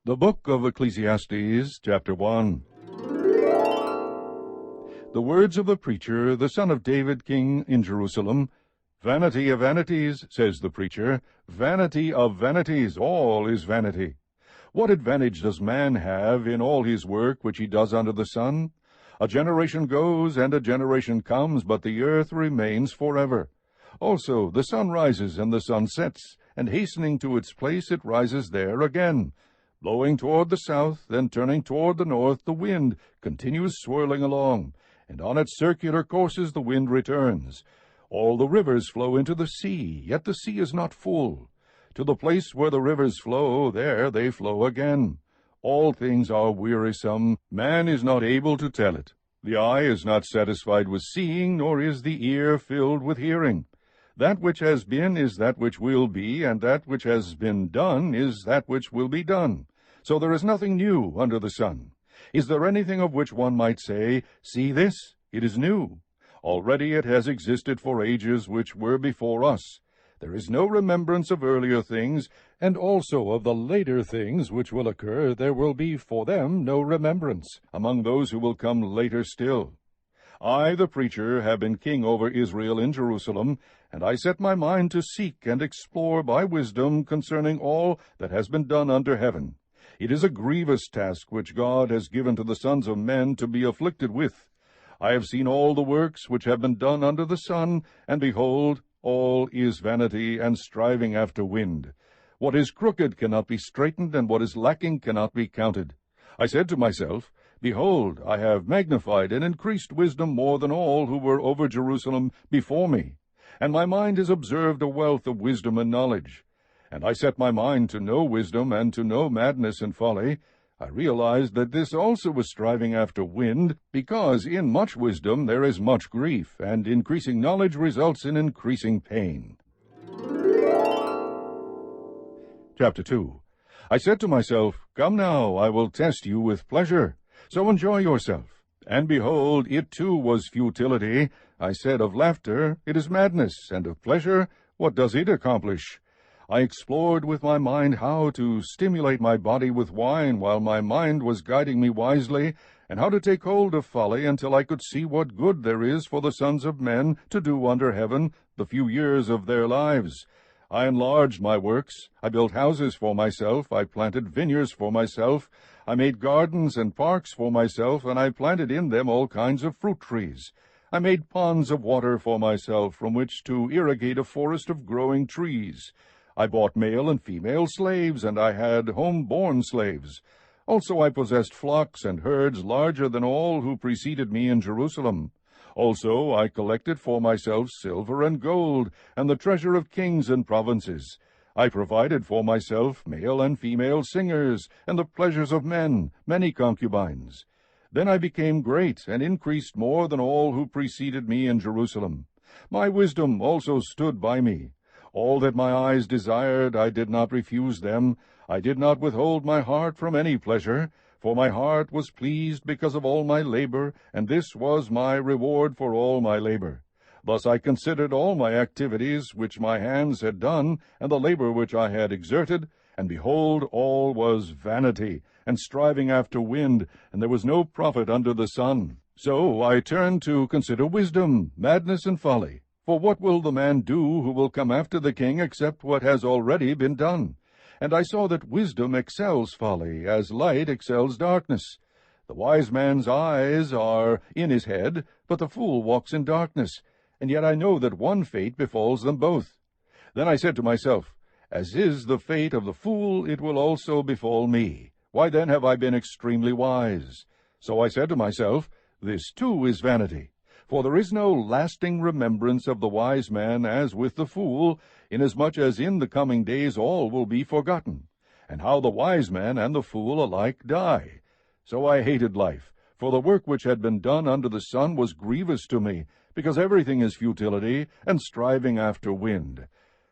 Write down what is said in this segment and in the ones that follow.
The book of Ecclesiastes, chapter 1. The words of the preacher, the son of David, king in Jerusalem. Vanity of vanities, says the preacher, vanity of vanities, all is vanity. What advantage does man have in all his work which he does under the sun? A generation goes, and a generation comes, but the earth remains forever. Also the sun rises, and the sun sets, and hastening to its place it rises there again. Blowing toward the south, then turning toward the north, the wind continues swirling along, and on its circular courses the wind returns. All the rivers flow into the sea, yet the sea is not full. To the place where the rivers flow, there they flow again. All things are wearisome, man is not able to tell it. The eye is not satisfied with seeing, nor is the ear filled with hearing. That which has been is that which will be, and that which has been done is that which will be done. So there is nothing new under the sun. Is there anything of which one might say, "See this, it is new"? Already it has existed for ages which were before us. There is no remembrance of earlier things, and also of the later things which will occur there will be for them no remembrance, among those who will come later still. I, the preacher, have been king over Israel in Jerusalem, and I set my mind to seek and explore by wisdom concerning all that has been done under heaven. It is a grievous task which God has given to the sons of men to be afflicted with. I have seen all the works which have been done under the sun, and behold, all is vanity and striving after wind. What is crooked cannot be straightened, and what is lacking cannot be counted. I said to myself, Behold, I have magnified and increased wisdom more than all who were over Jerusalem before me, and my mind has observed a wealth of wisdom and knowledge. And I set my mind to know wisdom and to know madness and folly. I realized that this also was striving after wind, because in much wisdom there is much grief, and increasing knowledge results in increasing pain. Chapter 2. I said to myself, Come now, I will test you with pleasure. So enjoy yourself. And behold, it too was futility. I said of laughter, It is madness, and of pleasure, what does it accomplish? I explored with my mind how to stimulate my body with wine while my mind was guiding me wisely, and how to take hold of folly until I could see what good there is for the sons of men to do under heaven the few years of their lives. I enlarged my works. I built houses for myself. I planted vineyards for myself. I made gardens and parks for myself, and I planted in them all kinds of fruit trees. I made ponds of water for myself, from which to irrigate a forest of growing trees. I bought male and female slaves, and I had home-born slaves. Also I possessed flocks and herds larger than all who preceded me in Jerusalem. Also I collected for myself silver and gold, and the treasure of kings and provinces. I provided for myself male and female singers, and the pleasures of men, many concubines. Then I became great, and increased more than all who preceded me in Jerusalem. My wisdom also stood by me. All that my eyes desired, I did not refuse them. I did not withhold my heart from any pleasure, for my heart was pleased because of all my labor, and this was my reward for all my labor. Thus I considered all my activities which my hands had done, and the labor which I had exerted, and behold, all was vanity, and striving after wind, and there was no profit under the sun. So I turned to consider wisdom, madness, and folly. For what will the man do who will come after the king except what has already been done? And I saw that wisdom excels folly, as light excels darkness. The wise man's eyes are in his head, but the fool walks in darkness. And yet I know that one fate befalls them both. Then I said to myself, As is the fate of the fool, it will also befall me. Why then have I been extremely wise? So I said to myself, This too is vanity. For there is no lasting remembrance of the wise man as with the fool, inasmuch as in the coming days all will be forgotten, and how the wise man and the fool alike die. So I hated life, for the work which had been done under the sun was grievous to me, because everything is futility, and striving after wind.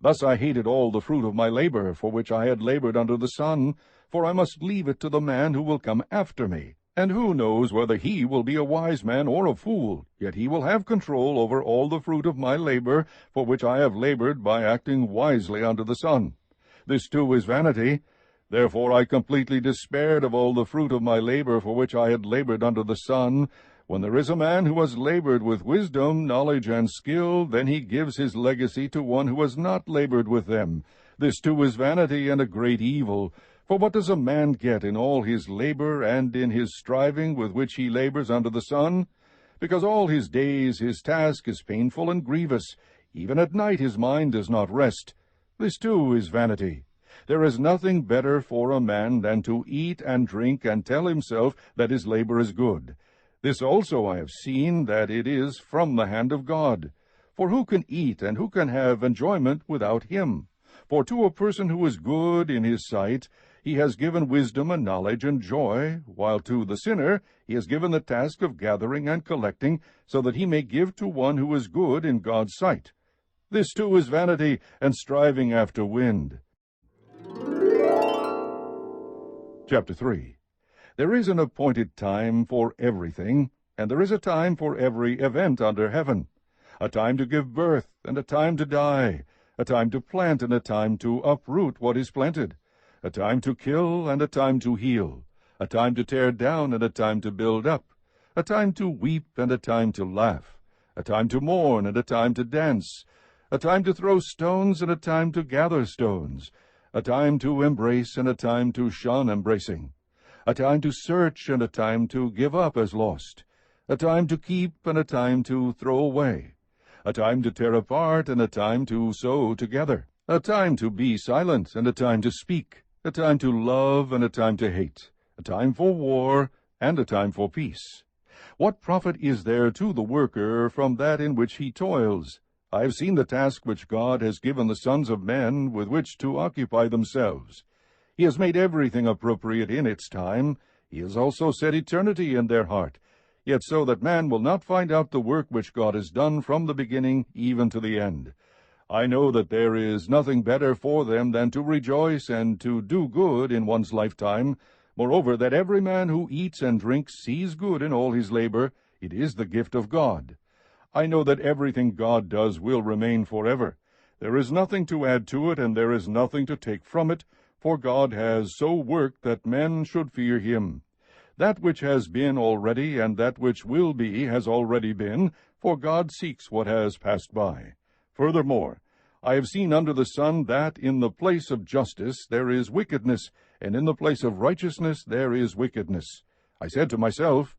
Thus I hated all the fruit of my labor, for which I had labored under the sun, for I must leave it to the man who will come after me. And who knows whether he will be a wise man or a fool? Yet he will have control over all the fruit of my labor, for which I have labored by acting wisely under the sun. This too is vanity. Therefore I completely despaired of all the fruit of my labor for which I had labored under the sun. When there is a man who has labored with wisdom, knowledge, and skill, then he gives his legacy to one who has not labored with them. This too is vanity and a great evil. For what does a man get in all his labor and in his striving with which he labors under the sun? Because all his days his task is painful and grievous. Even at night his mind does not rest. This too is vanity. There is nothing better for a man than to eat and drink and tell himself that his labor is good. This also I have seen, that it is from the hand of God. For who can eat and who can have enjoyment without him? For to a person who is good in his sight, he has given wisdom and knowledge and joy, while to the sinner he has given the task of gathering and collecting, so that he may give to one who is good in God's sight. This too is vanity and striving after wind. Chapter 3. There is an appointed time for everything, and there is a time for every event under heaven, a time to give birth and a time to die, a time to plant and a time to uproot what is planted, a time to kill and a time to heal, a time to tear down and a time to build up, a time to weep and a time to laugh, a time to mourn and a time to dance, a time to throw stones and a time to gather stones, a time to embrace and a time to shun embracing, a time to search and a time to give up as lost, a time to keep and a time to throw away, a time to tear apart and a time to sew together, a time to be silent and a time to speak, a time to love and a time to hate, a time for war and a time for peace. What profit is there to the worker from that in which he toils? I have seen the task which God has given the sons of men with which to occupy themselves. He has made everything appropriate in its time. He has also set eternity in their heart, yet so that man will not find out the work which God has done from the beginning even to the end. I know that there is nothing better for them than to rejoice and to do good in one's lifetime. Moreover, that every man who eats and drinks sees good in all his labor. It is the gift of God. I know that everything God does will remain forever. There is nothing to add to it, and there is nothing to take from it, for God has so worked that men should fear him. That which has been already and that which will be has already been, for God seeks what has passed by. Furthermore, I have seen under the sun that in the place of justice there is wickedness, and in the place of righteousness there is wickedness. I said to myself,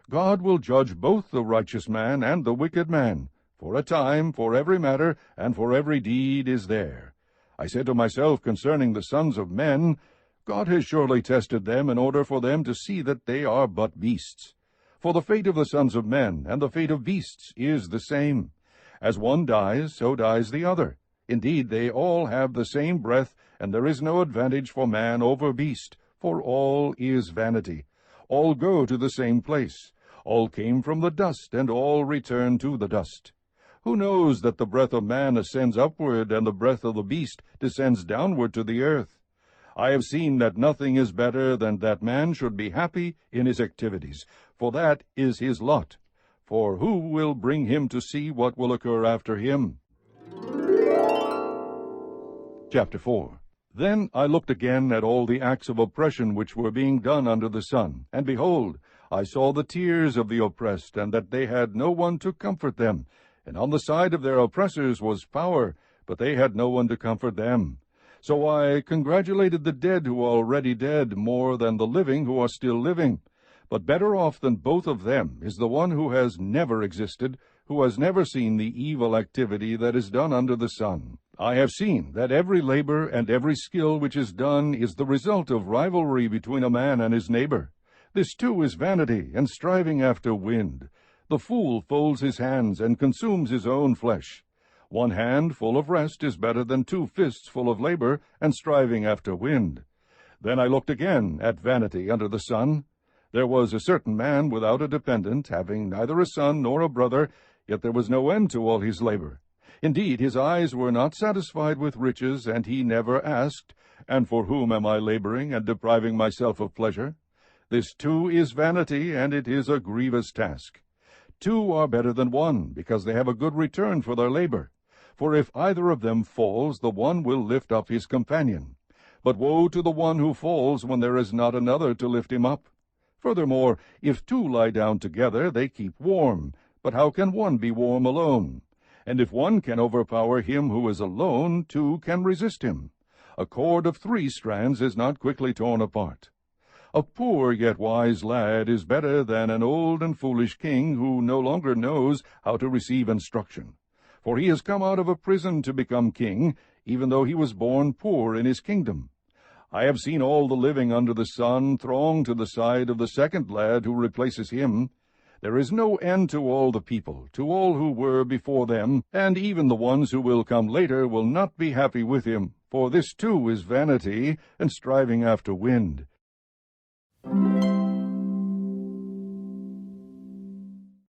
God will judge both the righteous man and the wicked man, for a time for every matter and for every deed is there. I said to myself concerning the sons of men, God has surely tested them in order for them to see that they are but beasts. For the fate of the sons of men and the fate of beasts is the same. As one dies, so dies the other. Indeed, they all have the same breath, and there is no advantage for man over beast, for all is vanity. All go to the same place. All came from the dust, and all return to the dust. Who knows that the breath of man ascends upward, and the breath of the beast descends downward to the earth? I have seen that nothing is better than that man should be happy in his activities, for that is his lot. For who will bring him to see what will occur after him? Chapter 4. Then I looked again at all the acts of oppression which were being done under the sun, and behold, I saw the tears of the oppressed, and that they had no one to comfort them. And on the side of their oppressors was power, but they had no one to comfort them. So I congratulated the dead who are already dead more than the living who are still living. But better off than both of them is the one who has never existed, who has never seen the evil activity that is done under the sun. I have seen that every labor and every skill which is done is the result of rivalry between a man and his neighbor. This too is vanity and striving after wind. The fool folds his hands and consumes his own flesh. One hand full of rest is better than 2 fists full of labor and striving after wind. Then I looked again at vanity under the sun. There was a certain man without a dependent, having neither a son nor a brother, yet there was no end to all his labor. Indeed, his eyes were not satisfied with riches, and he never asked, And for whom am I laboring and depriving myself of pleasure? This too is vanity, and it is a grievous task. 2 are better than 1, because they have a good return for their labor. For if either of them falls, the one will lift up his companion. But woe to the one who falls when there is not another to lift him up. Furthermore, if two lie down together, they keep warm. But how can one be warm alone? And if one can overpower him who is alone, two can resist him. A cord of 3 strands is not quickly torn apart. A poor yet wise lad is better than an old and foolish king who no longer knows how to receive instruction. For he has come out of a prison to become king, even though he was born poor in his kingdom. I have seen all the living under the sun throng to the side of the second lad who replaces him. There is no end to all the people, to all who were before them, and even the ones who will come later will not be happy with him, for this too is vanity and striving after wind.